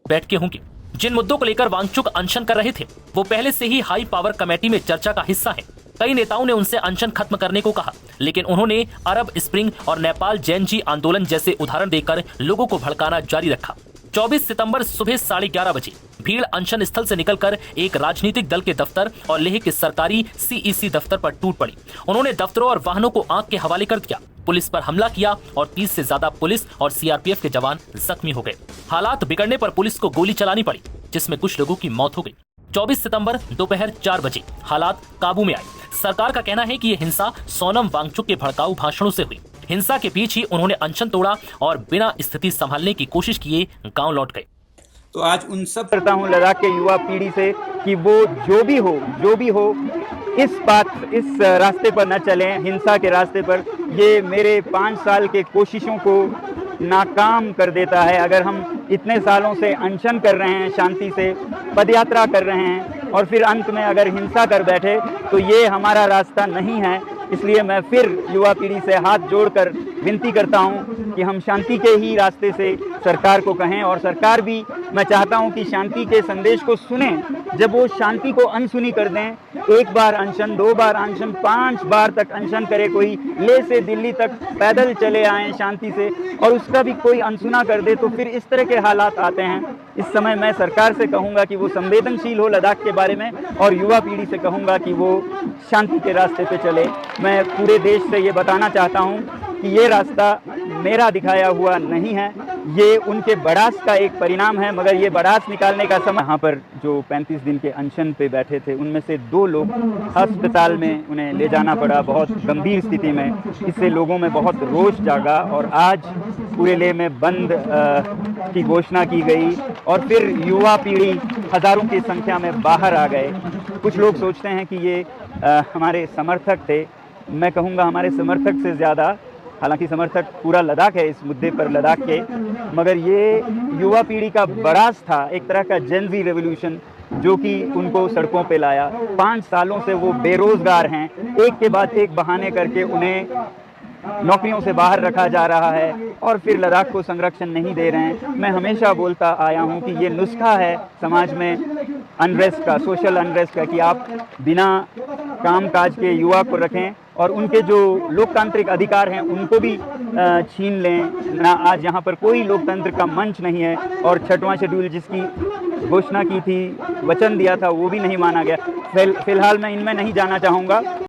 बैठकें होंगी। जिन मुद्दों को लेकर वांगचुक अनशन कर रहे थे वो पहले से ही हाई पावर कमेटी में चर्चा का हिस्सा है। कई नेताओं ने उनसे अनशन खत्म करने को कहा, लेकिन उन्होंने अरब स्प्रिंग और नेपाल जैन जी आंदोलन जैसे उदाहरण देकर लोगों को भड़काना जारी रखा। 24 सितंबर सुबह 11:30 बजे भीड़ अनशन स्थल से निकलकर एक राजनीतिक दल के दफ्तर और लेह के सरकारी सीईसी दफ्तर पर टूट पड़ी। उन्होंने दफ्तरों और वाहनों को आग के हवाले कर दिया, पुलिस पर हमला किया और 30 से ज्यादा पुलिस और सीआरपीएफ के जवान जख्मी हो गए। हालात बिगड़ने पर पुलिस को गोली चलानी पड़ी, जिसमें कुछ लोगों की मौत हो गई। 24 सितंबर दोपहर 4 बजे हालात काबू में आए। सरकार का कहना है कि ये हिंसा सोनम वांगचुक के भड़काऊ भाषणों से हुई। हिंसा के बीच ही उन्होंने अनशन तोड़ा और बिना स्थिति संभालने की कोशिश किए गांव लौट गए। तो आज उन सब करता हूं लद्दाख के युवा पीढ़ी से कि वो जो भी हो इस रास्ते पर न चलें, हिंसा के रास्ते पर। ये मेरे 5 साल के कोशिशों को नाकाम कर देता है। अगर हम इतने सालों से अनशन कर रहे हैं, शांति से पदयात्रा कर रहे हैं और फिर अंत में अगर हिंसा कर बैठे तो ये हमारा रास्ता नहीं है। इसलिए मैं फिर युवा पीढ़ी से हाथ जोड़कर विनती करता हूं कि हम शांति के ही रास्ते से सरकार को कहें, और सरकार भी मैं चाहता हूं कि शांति के संदेश को सुने। जब वो शांति को अनसुनी कर दें, 1 बार अनशन, 2 बार अनशन, 5 बार तक अनशन करे कोई, ले से दिल्ली तक पैदल चले आए शांति से, और उसका भी कोई अनसुना कर दे, तो फिर इस तरह के हालात आते हैं। इस समय मैं सरकार से कहूँगा कि वो संवेदनशील हो लद्दाख के बारे में, और युवा पीढ़ी से कहूँगा कि वो शांति के रास्ते पे चले। मैं पूरे देश से ये बताना चाहता हूँ कि ये रास्ता मेरा दिखाया हुआ नहीं है, ये उनके बड़ास का एक परिणाम है। मगर ये बड़ास निकालने का समय, यहाँ पर जो 35 दिन के अनशन पे बैठे थे उनमें से 2 लोग अस्पताल में उन्हें ले जाना पड़ा बहुत गंभीर स्थिति में। इससे लोगों में बहुत रोष जागा और आज पूरे लेह में बंद की घोषणा की गई और फिर युवा पीढ़ी हज़ारों की संख्या में बाहर आ गए। कुछ लोग सोचते हैं कि ये हमारे समर्थक थे। मैं कहूँगा हमारे समर्थक से ज़्यादा, हालांकि समर्थक पूरा लद्दाख है इस मुद्दे पर लद्दाख के, मगर ये युवा पीढ़ी का बड़ास था, एक तरह का जेन ज़ी रेवोल्यूशन जो कि उनको सड़कों पे लाया। 5 सालों से वो बेरोज़गार हैं, एक के बाद एक बहाने करके उन्हें नौकरियों से बाहर रखा जा रहा है और फिर लद्दाख को संरक्षण नहीं दे रहे हैं। मैं हमेशा बोलता आया हूँ कि ये नुस्खा है समाज में अनरेस्ट का, सोशल अनरेस्ट का, कि आप बिना काम काज के युवा को रखें और उनके जो लोकतांत्रिक अधिकार हैं उनको भी छीन लें ना। आज यहाँ पर कोई लोकतंत्र का मंच नहीं है और 6वां शेड्यूल जिसकी घोषणा की थी, वचन दिया था, वो भी नहीं माना गया। फिलहाल मैं इनमें नहीं जाना चाहूँगा।